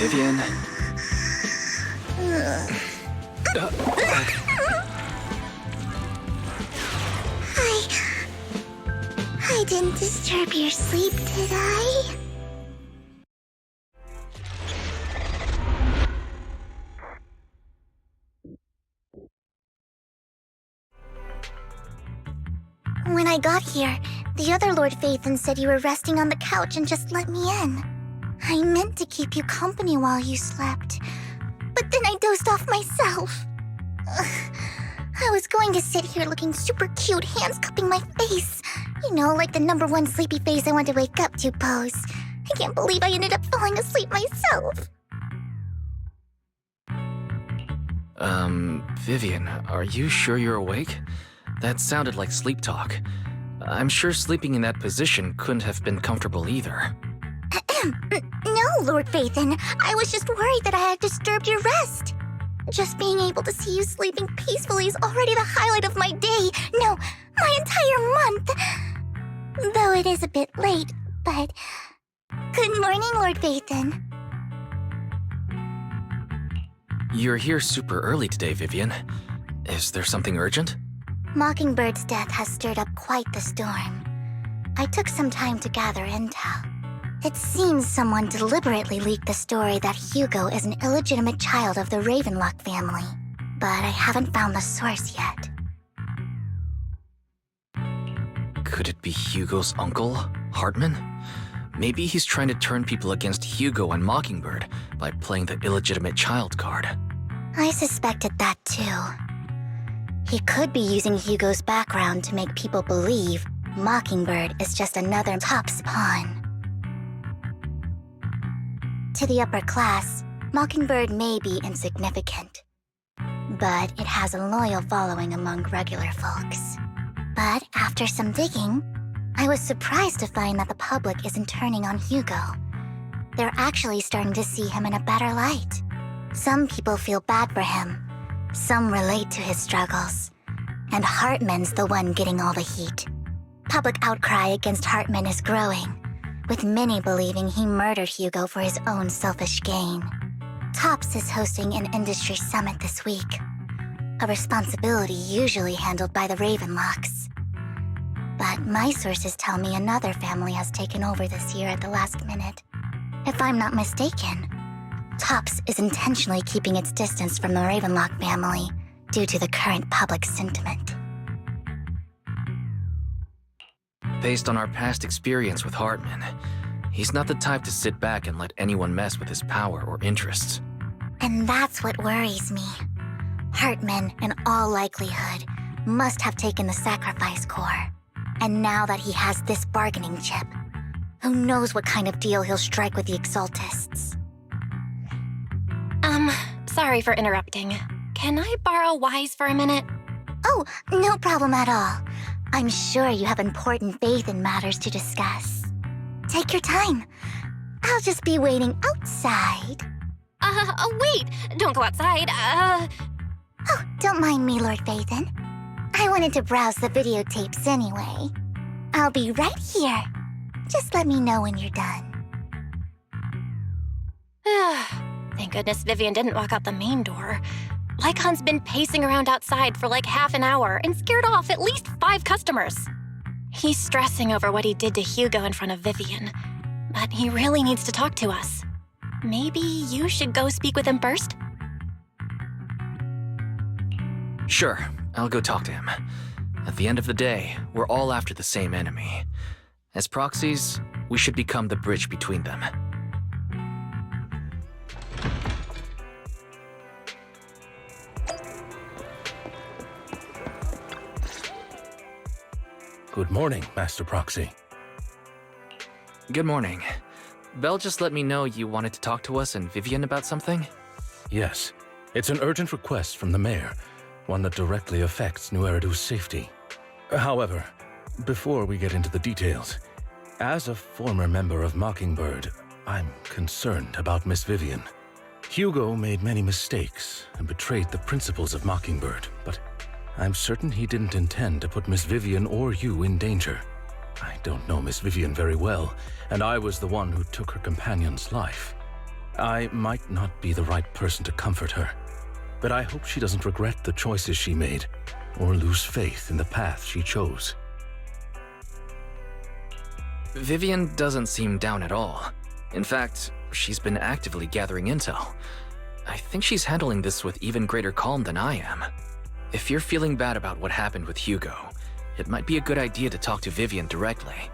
Vivian. I didn't disturb your sleep, did I? When I got here, the other Lord Phaethon said you were resting on the couch and just let me in. I meant to keep you company while you slept, but then I dozed off myself. I was going to sit here looking super cute, hands cupping my face. You know, like the #1 sleepy face I want to wake up to pose. I can't believe I ended up falling asleep myself. Vivian, are you sure you're awake? That sounded like sleep talk. I'm sure sleeping in that position couldn't have been comfortable either. No, Lord Phaethon. I was just worried that I had disturbed your rest. Just being able to see you sleeping peacefully is already the highlight of my day. No, my entire month. Though it is a bit late, but... Good morning, Lord Phaethon. You're here super early today, Vivian. Is there something urgent? Mockingbird's death has stirred up quite the storm. I took some time to gather intel. It seems someone deliberately leaked the story that Hugo is an illegitimate child of the Ravenlock family, but I haven't found the source yet. Could it be Hugo's uncle, Hartman? Maybe he's trying to turn people against Hugo and Mockingbird by playing the illegitimate child card. I suspected that too. He could be using Hugo's background to make people believe Mockingbird is just another Top's pawn. To the upper class, Mockingbird may be insignificant, but it has a loyal following among regular folks. But after some digging, I was surprised to find that the public isn't turning on Hugo. They're actually starting to see him in a better light. Some people feel bad for him. Some relate to his struggles. And Hartman's the one getting all the heat. Public outcry against Hartman is growing, with many believing he murdered Hugo for his own selfish gain. Tops is hosting an industry summit this week, a responsibility usually handled by the Ravenlocks. But my sources tell me another family has taken over this year at the last minute. If I'm not mistaken, Tops is intentionally keeping its distance from the Ravenlock family due to the current public sentiment. Based on our past experience with Hartman, he's not the type to sit back and let anyone mess with his power or interests. And that's what worries me. Hartman, in all likelihood, must have taken the sacrifice core. And now that he has this bargaining chip, who knows what kind of deal he'll strike with the Exaltists. Sorry for interrupting. Can I borrow Wise for a minute? Oh, no problem at all. I'm sure you have important faith in matters to discuss. Take your time. I'll just be waiting outside. Wait! Don't go outside, Oh, don't mind me, Lord Phaethon. I wanted to browse the videotapes anyway. I'll be right here. Just let me know when you're done. Thank goodness Vivian didn't walk out the main door. Lycon's been pacing around outside for like half an hour and scared off at least 5 customers. He's stressing over what he did to Hugo in front of Vivian, but he really needs to talk to us. Maybe you should go speak with him first? Sure, I'll go talk to him. At the end of the day, we're all after the same enemy. As proxies, we should become the bridge between them. Good morning, Master Proxy. Good morning. Belle just let me know you wanted to talk to us and Vivian about something? Yes, it's an urgent request from the mayor, one that directly affects New Eridu's safety. However, before we get into the details, as a former member of Mockingbird, I'm concerned about Miss Vivian. Hugo made many mistakes and betrayed the principles of Mockingbird, but I'm certain he didn't intend to put Miss Vivian or you in danger. I don't know Miss Vivian very well, and I was the one who took her companion's life. I might not be the right person to comfort her, but I hope she doesn't regret the choices she made or lose faith in the path she chose. Vivian doesn't seem down at all. In fact, she's been actively gathering intel. I think she's handling this with even greater calm than I am. If you're feeling bad about what happened with Hugo, it might be a good idea to talk to Vivian directly.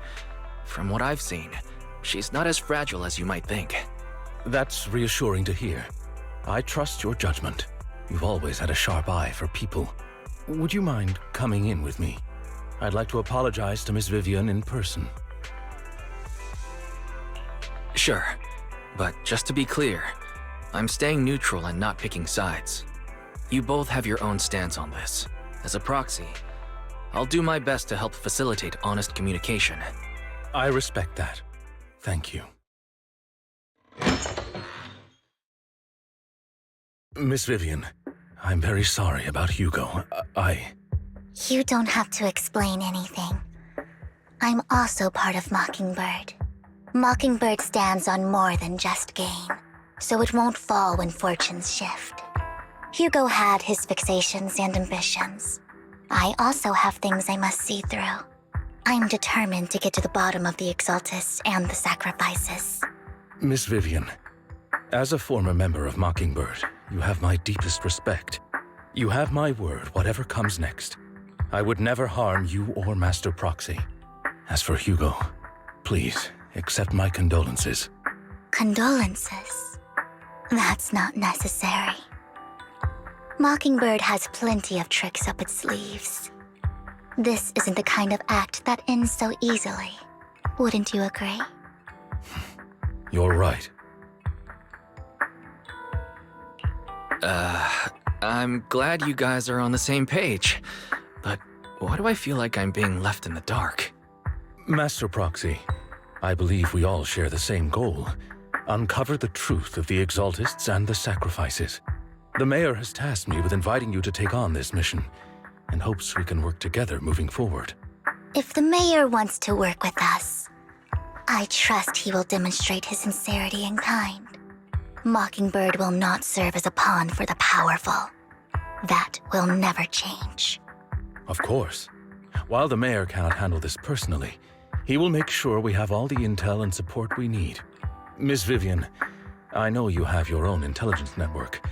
From what I've seen, she's not as fragile as you might think. That's reassuring to hear. I trust your judgment. You've always had a sharp eye for people. Would you mind coming in with me? I'd like to apologize to Miss Vivian in person. Sure, but just to be clear, I'm staying neutral and not picking sides. You both have your own stance on this. As a proxy, I'll do my best to help facilitate honest communication. I respect that. Thank you. Miss Vivian, I'm very sorry about Hugo. You don't have to explain anything. I'm also part of Mockingbird. Mockingbird stands on more than just gain, so it won't fall when fortunes shift. Hugo had his fixations and ambitions. I also have things I must see through. I'm determined to get to the bottom of the Exaltists and the sacrifices. Miss Vivian, as a former member of Mockingbird, you have my deepest respect. You have my word, whatever comes next. I would never harm you or Master Proxy. As for Hugo, please accept my condolences. Condolences? That's not necessary. Mockingbird has plenty of tricks up its sleeves. This isn't the kind of act that ends so easily. Wouldn't you agree? You're right. I'm glad you guys are on the same page, but why do I feel like I'm being left in the dark? Master Proxy, I believe we all share the same goal. Uncover the truth of the Exaltists and the sacrifices. The Mayor has tasked me with inviting you to take on this mission, and hopes we can work together moving forward. If the Mayor wants to work with us, I trust he will demonstrate his sincerity in kind. Mockingbird will not serve as a pawn for the powerful. That will never change. Of course. While the Mayor cannot handle this personally, he will make sure we have all the intel and support we need. Miss Vivian, I know you have your own intelligence network,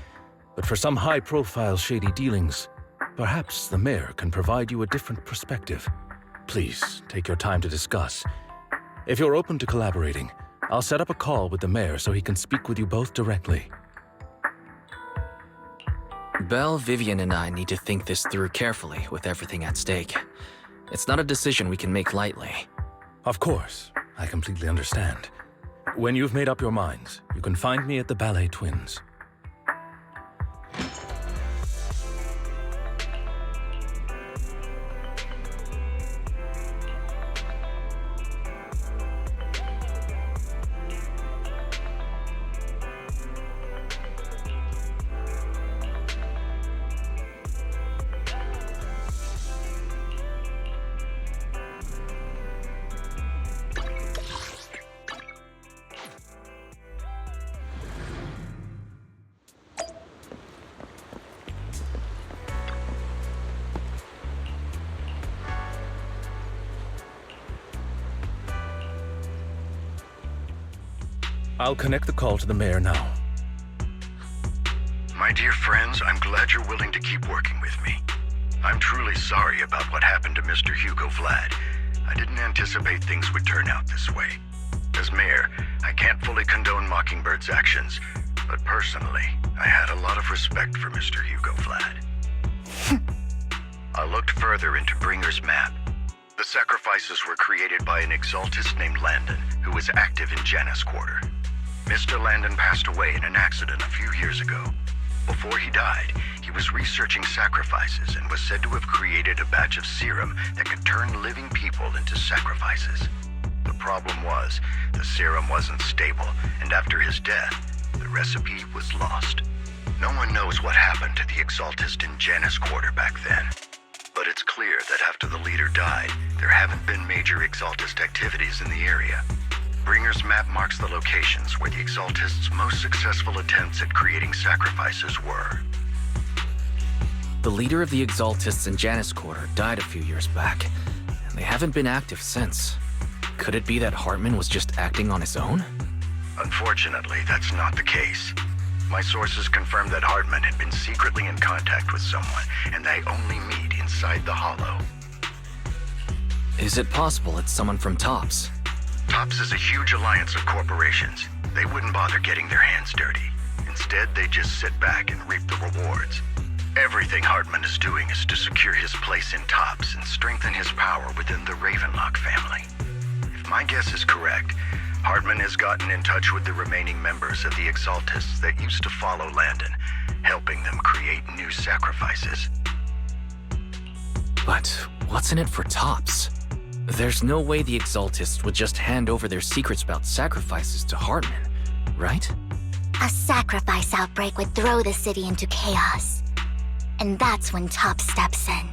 but for some high-profile shady dealings, perhaps the Mayor can provide you a different perspective. Please, take your time to discuss. If you're open to collaborating, I'll set up a call with the Mayor so he can speak with you both directly. Belle, Vivian, and I need to think this through carefully with everything at stake. It's not a decision we can make lightly. Of course, I completely understand. When you've made up your minds, you can find me at the Ballet Twins. I'll connect the call to the Mayor now. My dear friends, I'm glad you're willing to keep working with me. I'm truly sorry about what happened to Mr. Hugo Vlad. I didn't anticipate things would turn out this way. As Mayor, I can't fully condone Mockingbird's actions, but personally, I had a lot of respect for Mr. Hugo Vlad. I looked further into Bringer's map. The sacrifices were created by an Exaltist named Landon, who was active in Janus Quarter. Mr. Landon passed away in an accident a few years ago. Before he died, he was researching sacrifices and was said to have created a batch of serum that could turn living people into sacrifices. The problem was, the serum wasn't stable, and after his death, the recipe was lost. No one knows what happened to the Exaltist in Janus Quarter back then. But it's clear that after the leader died, there haven't been major Exaltist activities in the area. Bringer's map marks the locations where the Exaltists' most successful attempts at creating sacrifices were. The leader of the Exaltists in Janus Quarter died a few years back, and they haven't been active since. Could it be that Hartman was just acting on his own? Unfortunately, that's not the case. My sources confirmed that Hartman had been secretly in contact with someone, and they only meet inside the Hollow. Is it possible it's someone from TOPS? TOPS is a huge alliance of corporations. They wouldn't bother getting their hands dirty. Instead, they just sit back and reap the rewards. Everything Hartman is doing is to secure his place in TOPS and strengthen his power within the Ravenlock family. If my guess is correct, Hartman has gotten in touch with the remaining members of the Exaltists that used to follow Landon, helping them create new sacrifices. But what's in it for TOPS? There's no way the Exaltists would just hand over their secrets about sacrifices to Hartman, right? A sacrifice outbreak would throw the city into chaos. And that's when TOPS steps in,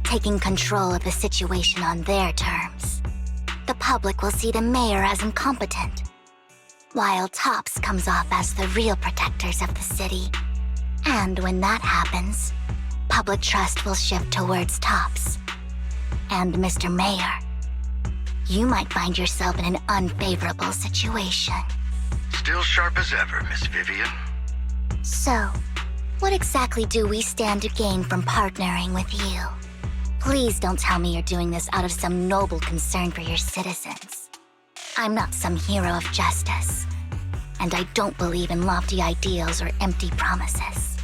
taking control of the situation on their terms. The public will see the mayor as incompetent, while TOPS comes off as the real protectors of the city. And when that happens, public trust will shift towards TOPS. And Mr. Mayor, you might find yourself in an unfavorable situation. Still sharp as ever, Miss Vivian. So, what exactly do we stand to gain from partnering with you? Please don't tell me you're doing this out of some noble concern for your citizens. I'm not some hero of justice, and I don't believe in lofty ideals or empty promises.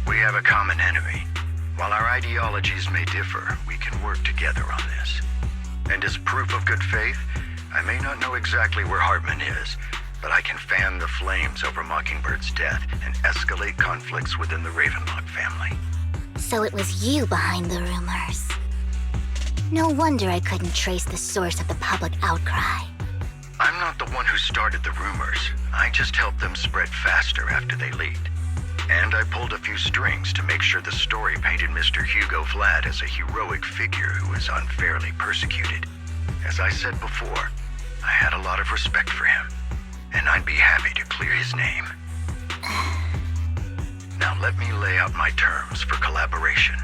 We have a common enemy. While our ideologies may differ, we can work together on this. And as proof of good faith, I may not know exactly where Hartman is, but I can fan the flames over Mockingbird's death and escalate conflicts within the Ravenlock family. So it was you behind the rumors. No wonder I couldn't trace the source of the public outcry. I'm not the one who started the rumors. I just helped them spread faster after they leaked. And I pulled a few strings to make sure the story painted Mr. Hugo Vlad as a heroic figure who was unfairly persecuted. As I said before, I had a lot of respect for him, and I'd be happy to clear his name. Now let me lay out my terms for collaboration.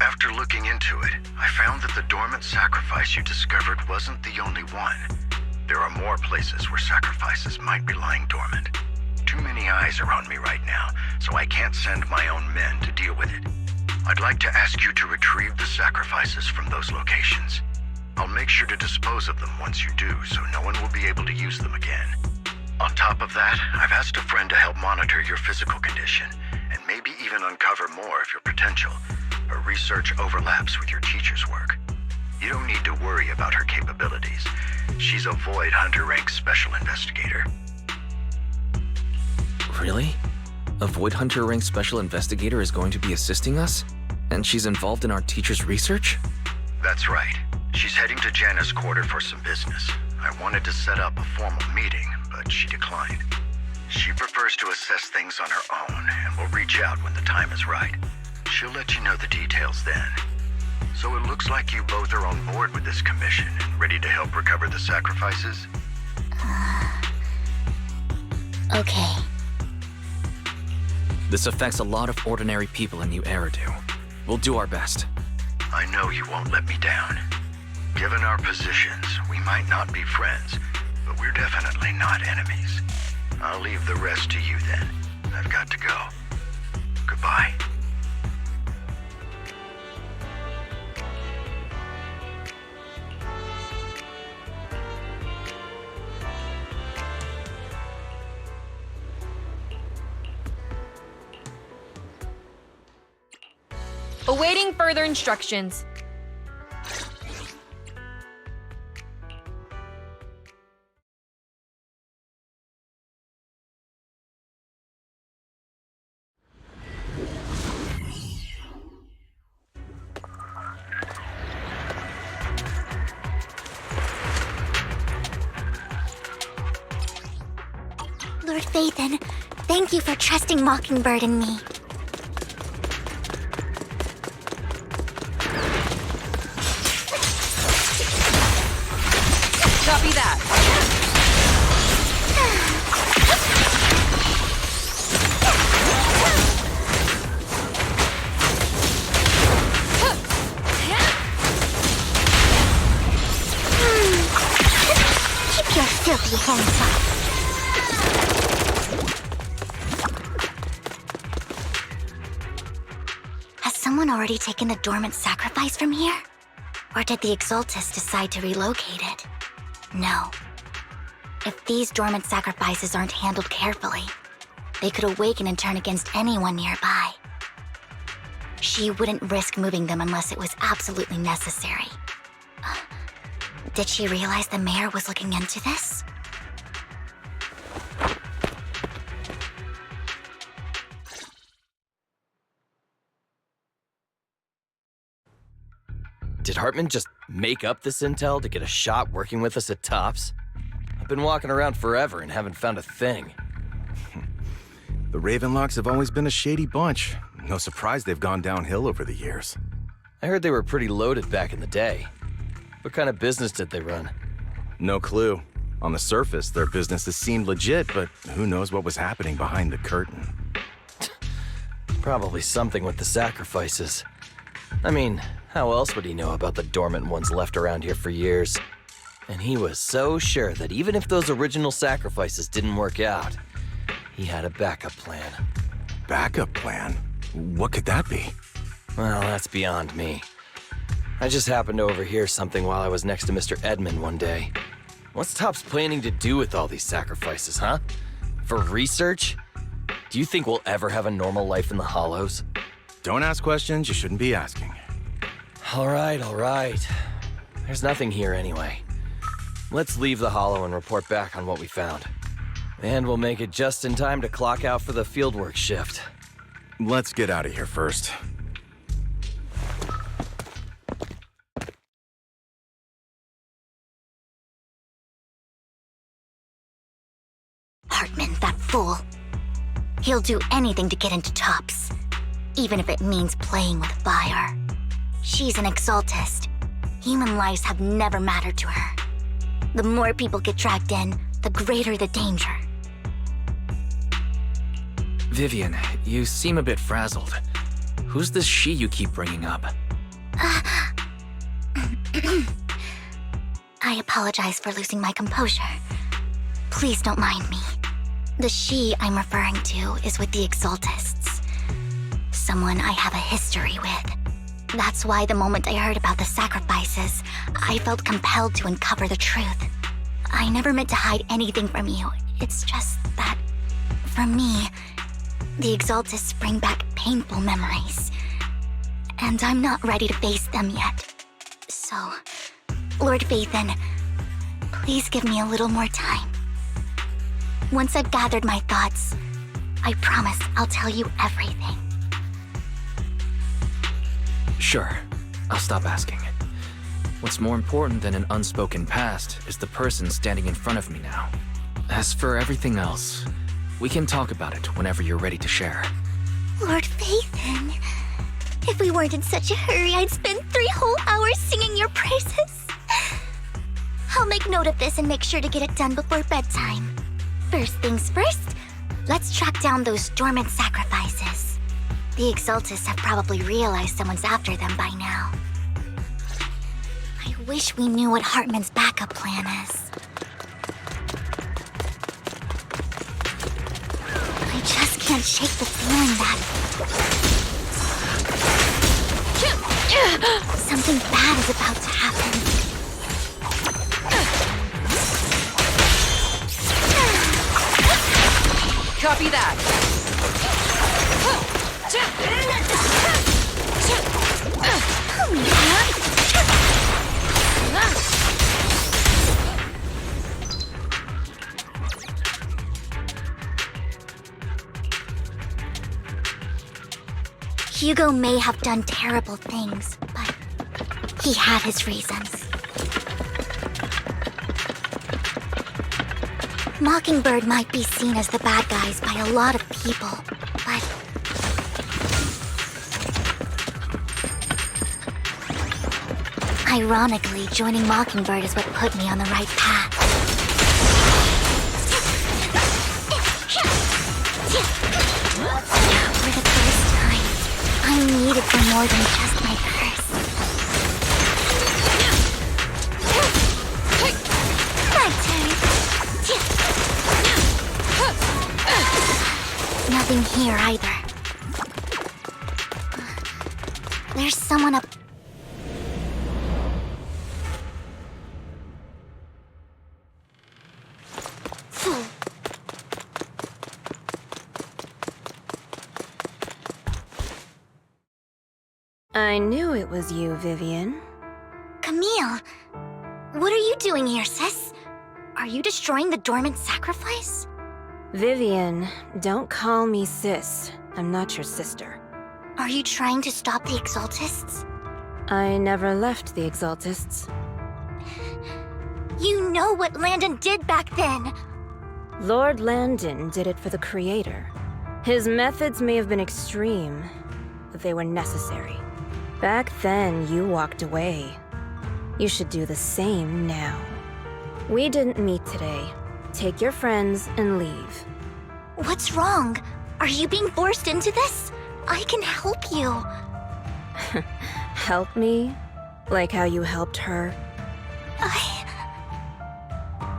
After looking into it, I found that the dormant sacrifice you discovered wasn't the only one. There are more places where sacrifices might be lying dormant. Too many eyes are on me right now, so I can't send my own men to deal with it. I'd like to ask you to retrieve the sacrifices from those locations. I'll make sure to dispose of them once you do, so no one will be able to use them again. On top of that, I've asked a friend to help monitor your physical condition, and maybe even uncover more of your potential. Her research overlaps with your teacher's work. You don't need to worry about her capabilities. She's a Void Hunter rank special investigator. Really? A Void Hunter rank special investigator is going to be assisting us? And she's involved in our teacher's research? That's right. She's heading to Janus Quarter for some business. I wanted to set up a formal meeting, but she declined. She prefers to assess things on her own, and will reach out when the time is right. She'll let you know the details then. So it looks like you both are on board with this commission and ready to help recover the sacrifices? Okay. This affects a lot of ordinary people in New Eridu. We'll do our best. I know you won't let me down. Given our positions, we might not be friends, but we're definitely not enemies. I'll leave the rest to you then. I've got to go. Goodbye. Awaiting further instructions. Lord Phaethon, thank you for trusting Mockingbird and me. Copy that. be hands up. Has someone already taken the dormant sacrifice from here? Or did the Exaltus decide to relocate it? No. If these dormant sacrifices aren't handled carefully, they could awaken and turn against anyone nearby. She wouldn't risk moving them unless it was absolutely necessary. Did she realize the mayor was looking into this? Did Hartman just make up this intel to get a shot working with us at Tops? I've been walking around forever and haven't found a thing. The Ravenlocks have always been a shady bunch. No surprise they've gone downhill over the years. I heard they were pretty loaded back in the day. What kind of business did they run? No clue. On the surface, their businesses seemed legit, but who knows what was happening behind the curtain. Probably something with the sacrifices. I mean, how else would he know about the dormant ones left around here for years? And he was so sure that even if those original sacrifices didn't work out, he had a backup plan. Backup plan? What could that be? Well, that's beyond me. I just happened to overhear something while I was next to Mr. Edmund one day. What's Tops planning to do with all these sacrifices, huh? For research? Do you think we'll ever have a normal life in the Hollows? Don't ask questions you shouldn't be asking. All right. There's nothing here anyway. Let's leave the Hollow and report back on what we found. And we'll make it just in time to clock out for the fieldwork shift. Let's get out of here first. Hartman, that fool. He'll do anything to get into Tops, even if it means playing with fire. She's an Exaltist. Human lives have never mattered to her. The more people get dragged in, the greater the danger. Vivian, you seem a bit frazzled. Who's this she you keep bringing up? I apologize for losing my composure. Please don't mind me. The she I'm referring to is with the Exaltists. Someone I have a history with. That's why the moment I heard about the sacrifices, I felt compelled to uncover the truth. I never meant to hide anything from you. It's just that, for me, the Exaltists bring back painful memories. And I'm not ready to face them yet. So, Lord Vathan, please give me a little more time. Once I've gathered my thoughts, I promise I'll tell you everything. Sure, I'll stop asking. What's more important than an unspoken past is the person standing in front of me now. As for everything else, we can talk about it whenever you're ready to share. Lord Vathan, if we weren't in such a hurry, I'd spend 3 whole hours singing your praises. I'll make note of this and make sure to get it done before bedtime. First things first, let's track down those dormant sacrifices. The Exaltists have probably realized someone's after them by now. I wish we knew what Hartman's backup plan is. I just can't shake the feeling that something bad is about to happen. Copy that. Hugo may have done terrible things, but he had his reasons. Mockingbird might be seen as the bad guys by a lot of people, but ironically, joining Mockingbird is what put me on the right path. For the first time, I'm needed for more than just my curse. My turn. Nothing here either. There's someone up. I knew it was you, Vivian. Camille, what are you doing here, sis? Are you destroying the dormant sacrifice? Vivian, don't call me sis. I'm not your sister. Are you trying to stop the Exaltists? I never left the Exaltists. You know what Landon did back then! Lord Landon did it for the Creator. His methods may have been extreme, but they were necessary. Back then, you walked away. You should do the same now. We didn't meet today. Take your friends and leave. What's wrong? Are you being forced into this? I can help you. Help me? Like how you helped her?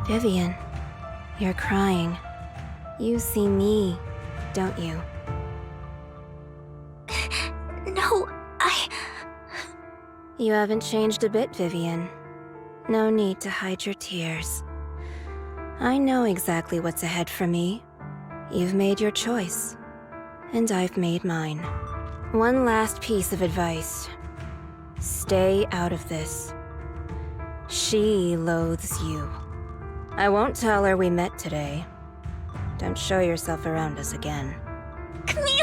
Vivian, you're crying. You see me, don't you? No, You haven't changed a bit, Vivian. No need to hide your tears. I know exactly what's ahead for me. You've made your choice, and I've made mine. One last piece of advice. Stay out of this. She loathes you. I won't tell her we met today. Don't show yourself around us again. Camille!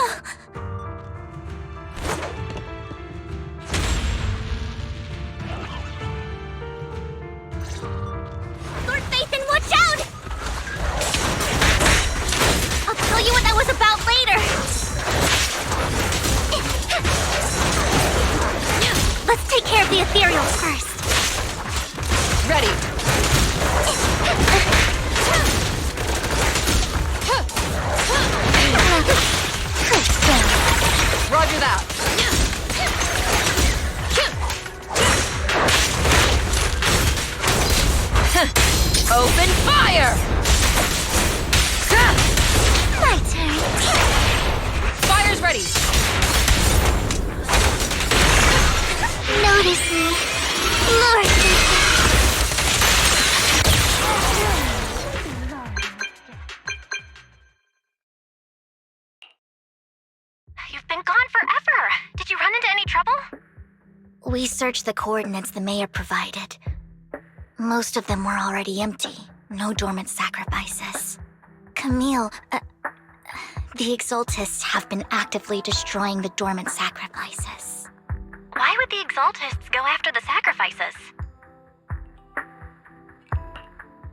Lord Nathan, watch out! I'll tell you what that was about later. Let's take care of the ethereal first. Ready. Roger that. Open fire! My turn. Fire's ready. Notice me, Lord Nathan. You've been gone forever. Did you run into any trouble? We searched the coordinates the mayor provided. Most of them were already empty. No dormant sacrifices. Camille, the Exaltists have been actively destroying the dormant sacrifices. Why would the Exaltists go after the sacrifices?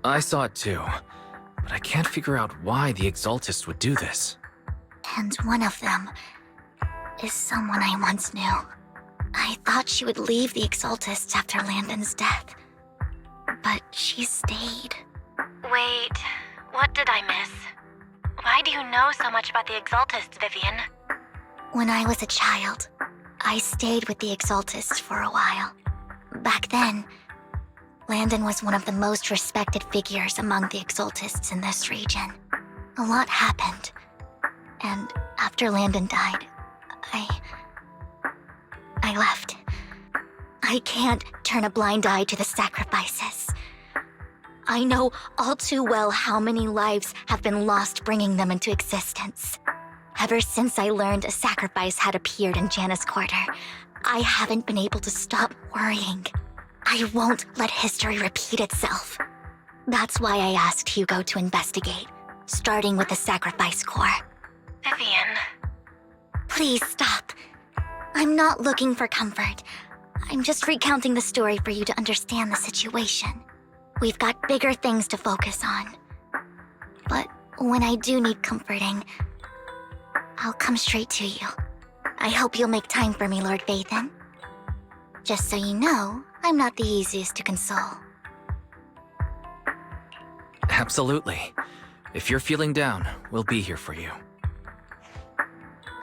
I saw it too, but I can't figure out why the Exaltists would do this. And one of them is someone I once knew. I thought she would leave the Exaltists after Landon's death, but she stayed. Wait, what did I miss? Why do you know so much about the Exaltists, Vivian? When I was a child, I stayed with the Exaltists for a while. Back then, Landon was one of the most respected figures among the Exaltists in this region. A lot happened, and after Landon died, I left. I can't turn a blind eye to the sacrifices. I know all too well how many lives have been lost bringing them into existence. Ever since I learned a sacrifice had appeared in Janna's quarter, I haven't been able to stop worrying. I won't let history repeat itself. That's why I asked Hugo to investigate, starting with the Sacrifice Corps. Vivian. Please stop. I'm not looking for comfort. I'm just recounting the story for you to understand the situation. We've got bigger things to focus on. But when I do need comforting, I'll come straight to you. I hope you'll make time for me, Lord Vathan. Just so you know, I'm not the easiest to console. Absolutely. If you're feeling down, we'll be here for you.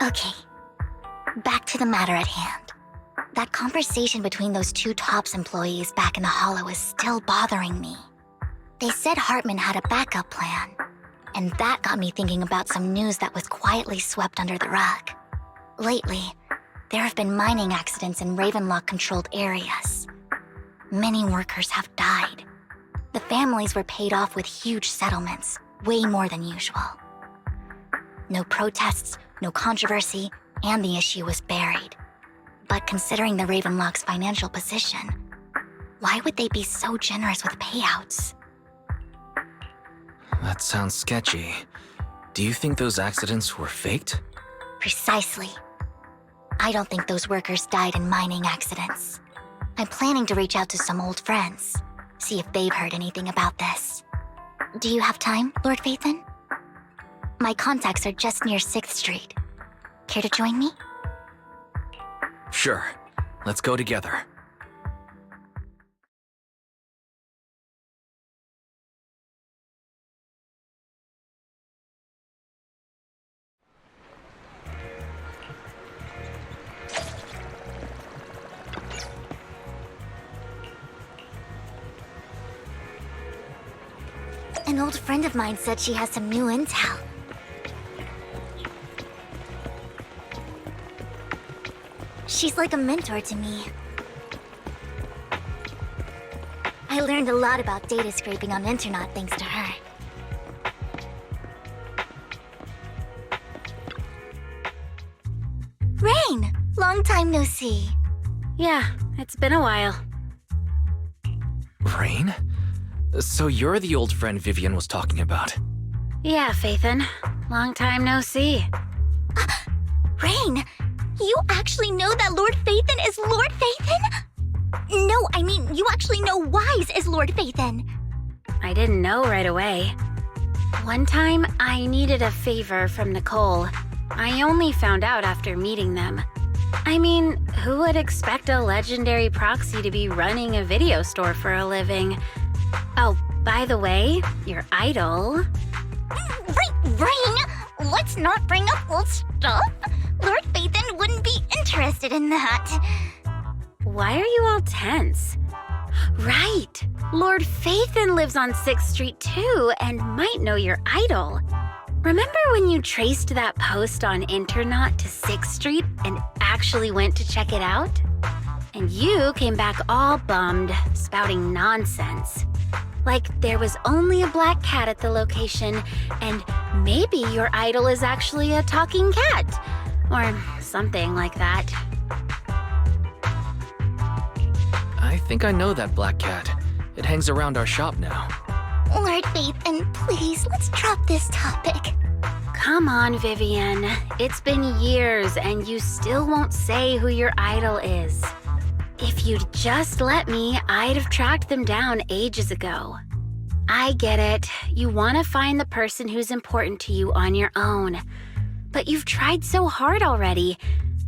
Okay. Back to the matter at hand. That conversation between those two TOPS employees back in the Hollow is still bothering me. They said Hartman had a backup plan, and that got me thinking about some news that was quietly swept under the rug. Lately, there have been mining accidents in Ravenlock-controlled areas. Many workers have died. The families were paid off with huge settlements, way more than usual. No protests, no controversy, and the issue was buried. But considering the Ravenlock's financial position, why would they be so generous with payouts? That sounds sketchy. Do you think those accidents were faked? Precisely. I don't think those workers died in mining accidents. I'm planning to reach out to some old friends, see if they've heard anything about this. Do you have time, Lord Phaethon? My contacts are just near 6th Street. Care to join me? Sure. Let's go together. An old friend of mine said she has some new intel. She's like a mentor to me. I learned a lot about data scraping on Internet thanks to her. Rain! Long time no see. Yeah, it's been a while. Rain? So you're the old friend Vivian was talking about. Yeah, Phaethon. Long time no see. Rain! You actually know that Lord Phaethon is Lord Phaethon? No, I mean, you actually know Wise is Lord Phaethon. I didn't know right away. One time, I needed a favor from Nicole. I only found out after meeting them. I mean, who would expect a legendary proxy to be running a video store for a living? Oh, by the way, your idol... Rain! Let's not bring up old stuff. Lord Phaethon wouldn't be interested in that. Why are you all tense? Right! Lord Phaethon lives on 6th Street too, and might know your idol. Remember when you traced that post on Internet to 6th Street and actually went to check it out? And you came back all bummed, spouting nonsense. Like there was only a black cat at the location, and maybe your idol is actually a talking cat. Or something like that. I think I know that black cat. It hangs around our shop now. Lord Phaethon, please, let's drop this topic. Come on, Vivian. It's been years and you still won't say who your idol is. If you'd just let me, I'd have tracked them down ages ago. I get it. You want to find the person who's important to you on your own. But you've tried so hard already.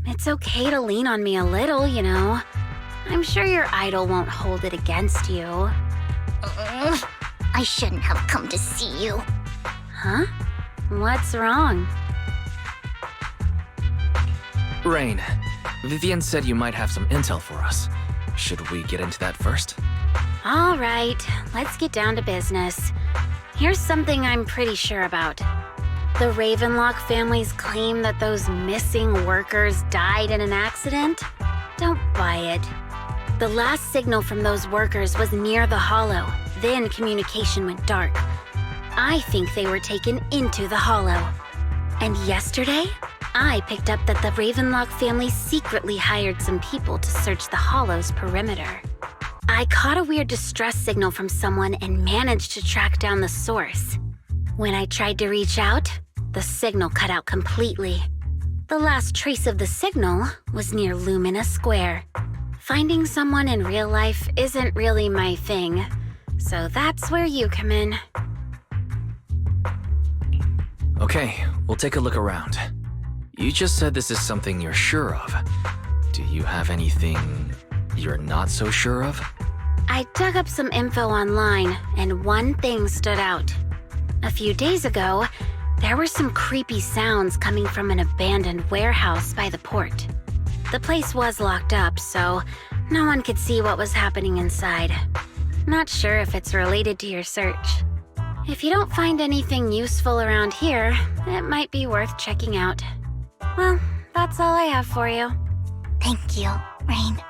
It's okay to lean on me a little, you know. I'm sure your idol won't hold it against you. I shouldn't have come to see you. Huh? What's wrong? Rain, Vivian said you might have some intel for us. Should we get into that first? All right, let's get down to business. Here's something I'm pretty sure about. The Ravenlock family's claim that those missing workers died in an accident? Don't buy it. The last signal from those workers was near the Hollow. Then communication went dark. I think they were taken into the Hollow. And yesterday, I picked up that the Ravenlock family secretly hired some people to search the Hollow's perimeter. I caught a weird distress signal from someone and managed to track down the source. When I tried to reach out, the signal cut out completely. The last trace of the signal was near Lumina Square. Finding someone in real life isn't really my thing, so that's where you come in. Okay, we'll take a look around. You just said this is something you're sure of. Do you have anything you're not so sure of? I dug up some info online, and one thing stood out. A few days ago, there were some creepy sounds coming from an abandoned warehouse by the port. The place was locked up, so no one could see what was happening inside. not sure if it's related to your search. If you don't find anything useful around here, it might be worth checking out. Well, that's all I have for you. Thank you, Rain.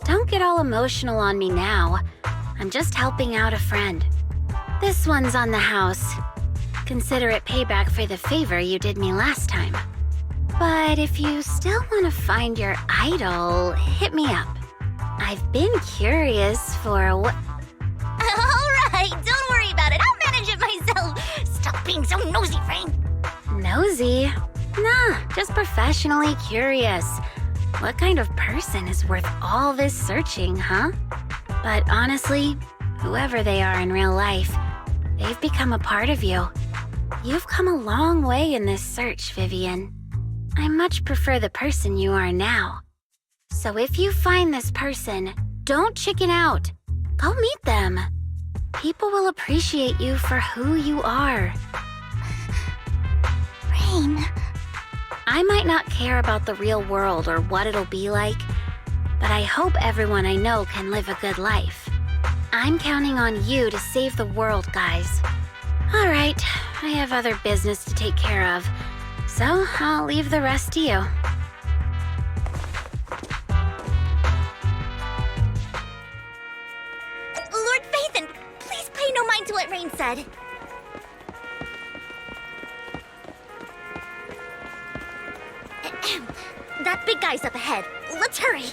Don't get all emotional on me now. I'm just helping out a friend. This one's on the house. Consider it payback for the favor you did me last time. But if you still want to find your idol, hit me up. I've been curious for what... Alright, don't worry about it. I'll manage it myself. Stop being so nosy, Rain. Nosy? Nah, just professionally curious. What kind of person is worth all this searching, huh? But honestly, whoever they are in real life, they've become a part of you. You've come a long way in this search, Vivian. I much prefer the person you are now. So if you find this person, don't chicken out. Go meet them. People will appreciate you for who you are. Rain. I might not care about the real world or what it'll be like, but I hope everyone I know can live a good life. I'm counting on you to save the world, guys. All right, I have other business to take care of, so I'll leave the rest to you. Lord Phaethon, please pay no mind to what Rain said. That big guy's up ahead. Let's hurry.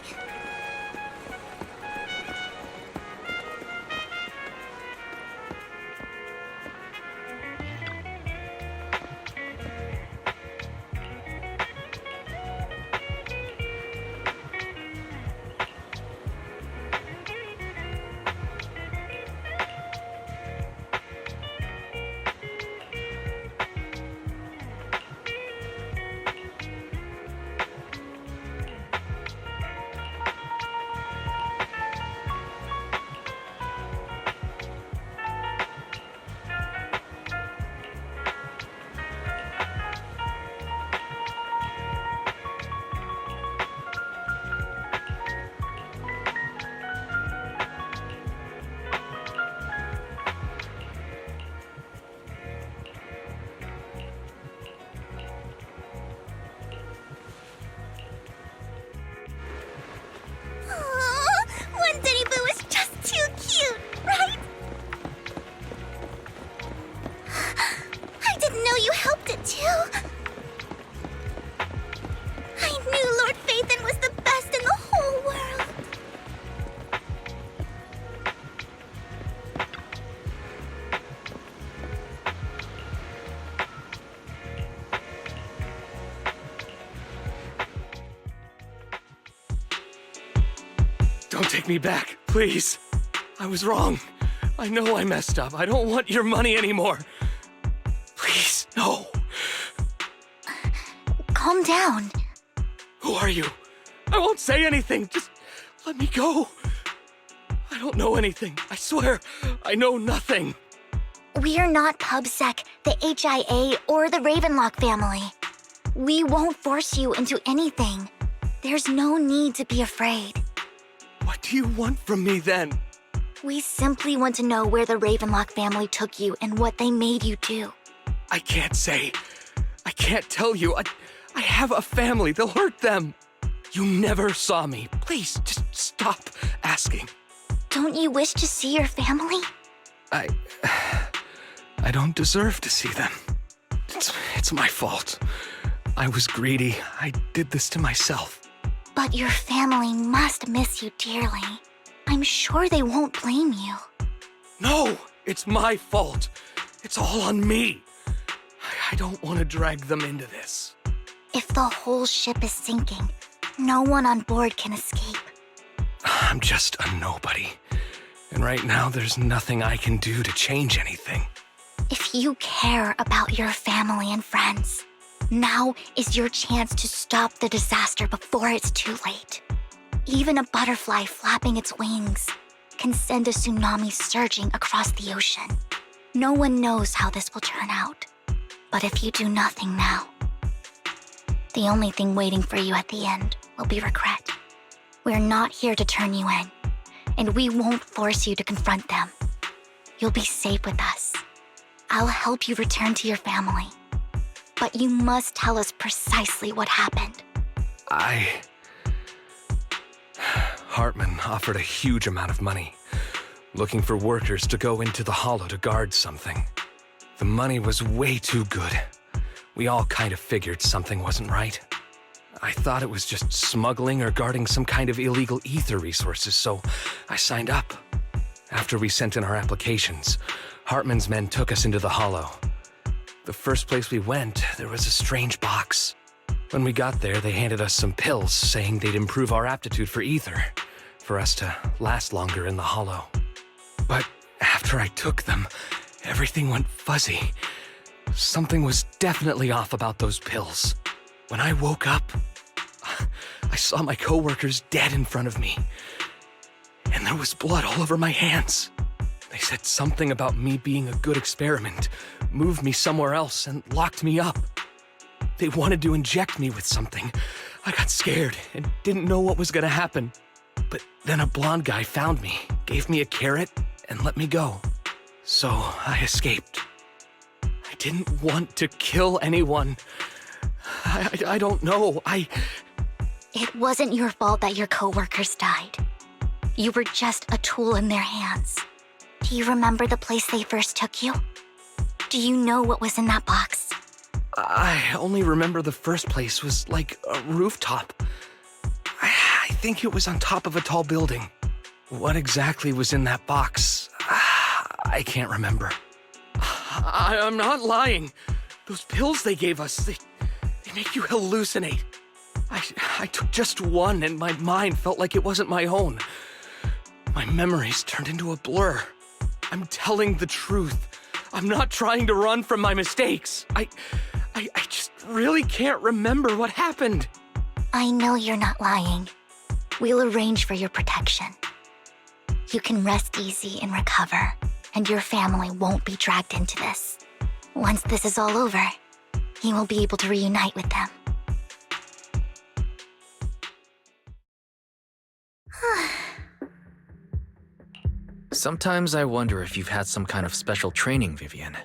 One Denny Boo is just too cute, right? I didn't know you helped it too. I knew Lord Phaethon was the best in the whole world. Don't take me back, please. I was wrong. I know I messed up. I don't want your money anymore. Please, no. Calm down. Who are you? I won't say anything. Just let me go. I don't know anything. I swear, I know nothing. We're not PubSec, the HIA, or the Ravenlock family. We won't force you into anything. There's no need to be afraid. What do you want from me then? We simply want to know where the Ravenlock family took you and what they made you do. I can't say. I can't tell you. I have a family. They'll hurt them. You never saw me. Please, just stop asking. Don't you wish to see your family? I don't deserve to see them. It's my fault. I was greedy. I did this to myself. But your family must miss you dearly. I'm sure they won't blame you. No, it's my fault. It's all on me. I don't want to drag them into this. If the whole ship is sinking, no one on board can escape. I'm just a nobody. And right now, there's nothing I can do to change anything. If you care about your family and friends, now is your chance to stop the disaster before it's too late. Even a butterfly flapping its wings can send a tsunami surging across the ocean. No one knows how this will turn out. But if you do nothing now, the only thing waiting for you at the end will be regret. We're not here to turn you in. and we won't force you to confront them. You'll be safe with us. I'll help you return to your family. But you must tell us precisely what happened. Hartman offered a huge amount of money, looking for workers to go into the hollow to guard something. The money was way too good. We all kind of figured something wasn't right. I thought it was just smuggling or guarding some kind of illegal ether resources, so I signed up. After we sent in our applications, Hartman's men took us into the hollow. The first place we went, there was a strange box. When we got there, they handed us some pills, saying they'd improve our aptitude for ether, for us to last longer in the hollow. But after I took them, everything went fuzzy. Something was definitely off about those pills. When I woke up, I saw my coworkers dead in front of me. And there was blood all over my hands. They said something about me being a good experiment, moved me somewhere else, and locked me up. They wanted to inject me with something. I got scared and didn't know what was gonna happen. But then a blonde guy found me, gave me a carrot, and let me go. So I escaped. I didn't want to kill anyone. I don't know. It wasn't your fault that your coworkers died. You were just a tool in their hands. Do you remember the place they first took you? Do you know what was in that box? I only remember the first place was like a rooftop. I think it was on top of a tall building. What exactly was in that box? I can't remember. I'm not lying. Those pills they gave us, they make you hallucinate. I took just one and my mind felt like it wasn't my own. My memories turned into a blur. I'm telling the truth. I'm not trying to run from my mistakes. I just really can't remember what happened. I know you're not lying. We'll arrange for your protection. You can rest easy and recover, and your family won't be dragged into this. Once this is all over, you will be able to reunite with them. Sometimes I wonder if you've had some kind of special training, Vivian.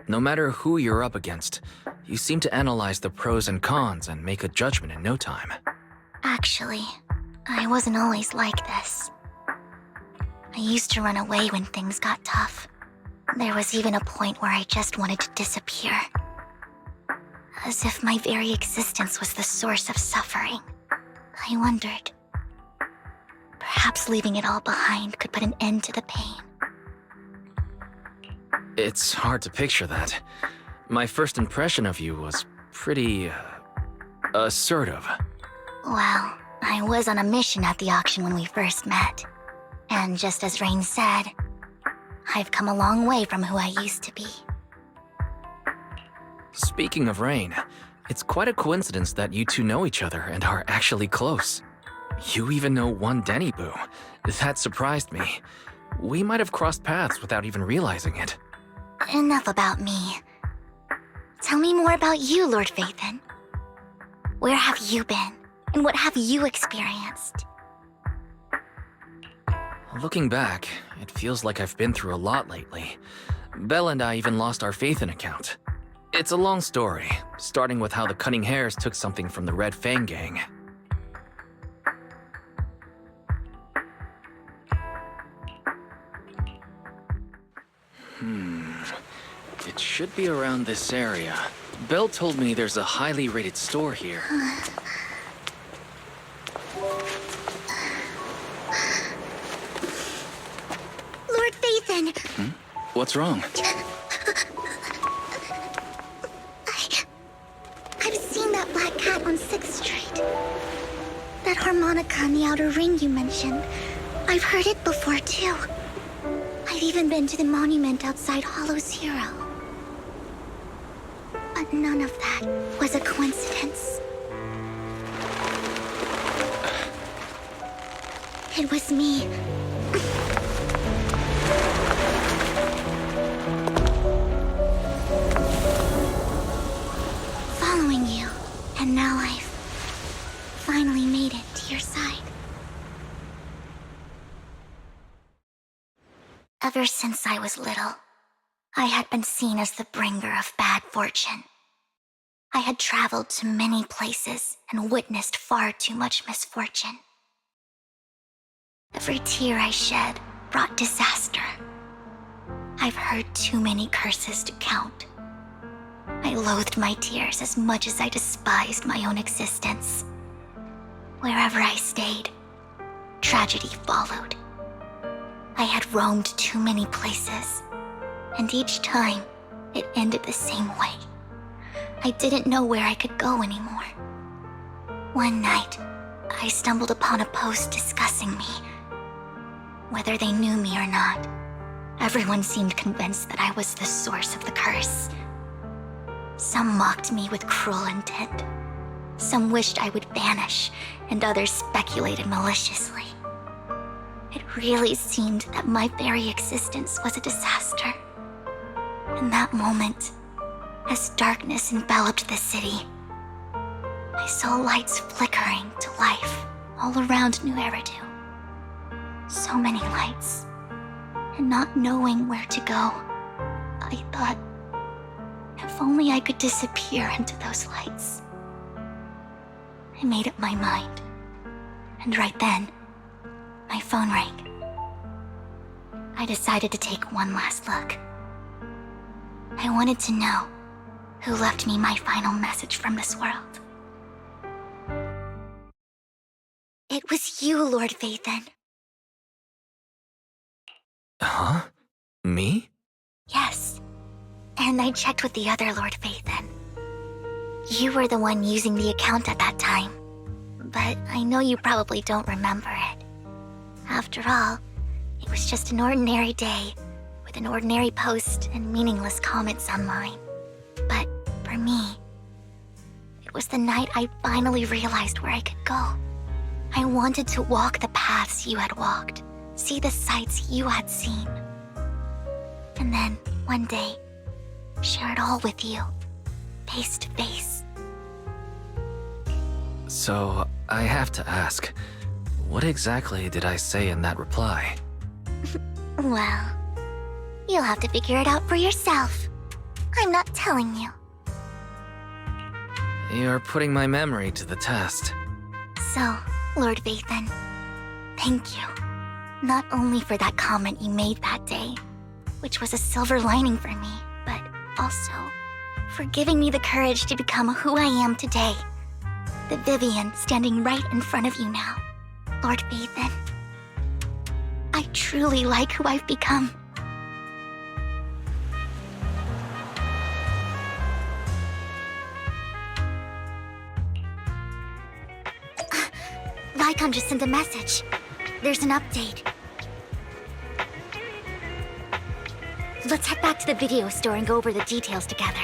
No matter who you're up against, you seem to analyze the pros and cons and make a judgment in no time. Actually, I wasn't always like this. I used to run away when things got tough. There was even a point where I just wanted to disappear. As if my very existence was the source of suffering. I wondered. Perhaps leaving it all behind could put an end to the pain. It's hard to picture that. My first impression of you was pretty, assertive. Well, I was on a mission at the auction when we first met. And just as Rain said, I've come a long way from who I used to be. Speaking of Rain, it's quite a coincidence that you two know each other and are actually close. You even know one Denny Boo. That surprised me. We might have crossed paths without even realizing it. Enough about me. Tell me more about you, Lord Phaethon. Where have you been, and what have you experienced? Looking back, it feels like I've been through a lot lately. Belle and I even lost our Phaethon account. It's a long story, starting with how the Cunning Hares took something from the Red Fang gang. It should be around this area. Belle told me there's a highly rated store here. Lord Phaethon! What's wrong? I've seen that black cat on 6th Street. That harmonica in the outer ring you mentioned. I've heard it before, too. I've even been to the monument outside Hollow Zero. But none of that was a coincidence. It was me. Following you, and now I've finally made it to your side. Ever since I was little, I had been seen as the bringer of bad fortune. I had traveled to many places and witnessed far too much misfortune. Every tear I shed brought disaster. I've heard too many curses to count. I loathed my tears as much as I despised my own existence. Wherever I stayed, tragedy followed. I had roamed too many places, and each time, it ended the same way. I didn't know where I could go anymore. One night, I stumbled upon a post discussing me. Whether they knew me or not, everyone seemed convinced that I was the source of the curse. Some mocked me with cruel intent. Some wished I would vanish, and others speculated maliciously. It really seemed that my very existence was a disaster. In that moment, as darkness enveloped the city, I saw lights flickering to life all around New Eridu. So many lights, and not knowing where to go, I thought, if only I could disappear into those lights. I made up my mind, and right then, my phone rang. I decided to take one last look. I wanted to know who left me my final message from this world. It was you, Lord Vathan. Huh? Me? Yes. And I checked with the other Lord Vathan. You were the one using the account at that time, but I know you probably don't remember it. After all, it was just an ordinary day, with an ordinary post and meaningless comments online. But for me, it was the night I finally realized where I could go. I wanted to walk the paths you had walked, see the sights you had seen. And then, one day, share it all with you, face to face. So, I have to ask, what exactly did I say in that reply? Well, you'll have to figure it out for yourself. I'm not telling you. You're putting my memory to the test. So, Lord Vathan, thank you. Not only for that comment you made that day, which was a silver lining for me, but also for giving me the courage to become who I am today. The Vivian standing right in front of you now. Lord Vathan, I truly like who I've become. Lycon just sent a message. There's an update. Let's head back to the video store and go over the details together.